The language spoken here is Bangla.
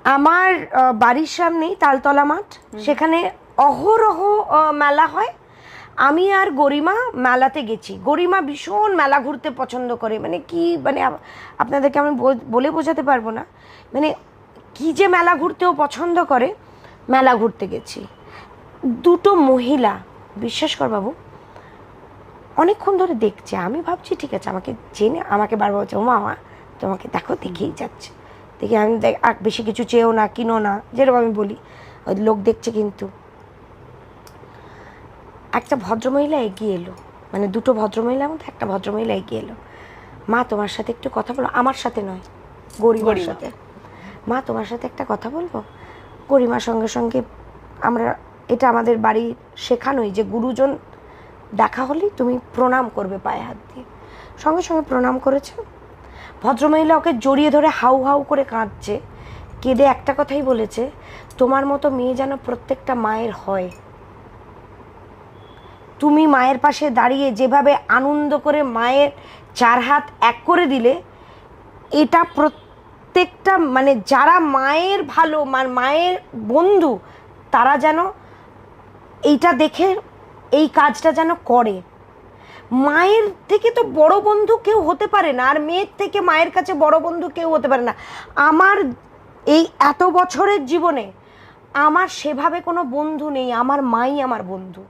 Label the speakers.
Speaker 1: আমার বাড়ির সামনেই তালতলা মাঠ, সেখানে অহরহ মেলা হয়। আমি আর গরিমা মেলাতে গেছি। গরিমা ভীষণ মেলা ঘুরতে পছন্দ করে, মানে কি, মানে আপনাদেরকে আমি বলে বোঝাতে পারবো না, মানে কি যে মেলা ঘুরতেও পছন্দ করে। মেলা ঘুরতে গেছি, দুটো মহিলা, বিশ্বাস কর বাবু, অনেকক্ষণ ধরে দেখছে। আমি ভাবছি ঠিক আছে, আমাকে চেনে, আমাকে বারবার বলছে ও মামা তোমাকে দেখো, দেখেই যাচ্ছে, দেখি আমি আর বেশি কিছু চেয়েও না, কিনো না, যেরকম আমি বলি। ওই লোক দেখছে, কিন্তু একটা ভদ্রমহিলা এগিয়ে এলো, মানে দুটো ভদ্রমহিলার মধ্যে একটা ভদ্রমহিলা এগিয়ে এলো। মা তোমার সাথে একটু কথা বলো, আমার সাথে নয়, গরিমার সাথে। মা তোমার সাথে একটা কথা বলবো। গরিমার সঙ্গে সঙ্গে আমরা, এটা আমাদের বাড়ি শেখানোই যে গুরুজন দেখা হলেই তুমি প্রণাম করবে পায়ে হাত দিয়ে। সঙ্গে সঙ্গে প্রণাম করেছে। ভদ্রমহিলা ওকে জড়িয়ে ধরে হাউ হাউ করে কাঁদছে, কেঁদে একটা কথাই বলেছে, তোমার মতো মেয়ে যেন প্রত্যেকটা মায়ের হয়। তুমি মায়ের পাশে দাঁড়িয়ে যেভাবে আনন্দ করে মায়ের চার হাত এক করে দিলে, এটা প্রত্যেকটা মানে যারা মায়ের ভালো, মায়ের বন্ধু, তারা যেন এইটা দেখে এই কাজটা যেন করে। মায়ের থেকে তো বড় বন্ধু কেউ হতে পারে না, আর মেয়ের থেকে মায়ের কাছে বড় বন্ধু কেউ হতে পারে না। আমার এই এত বছরের জীবনে আমার সেভাবে কোনো বন্ধু নেই, আমার মাই আমার বন্ধু।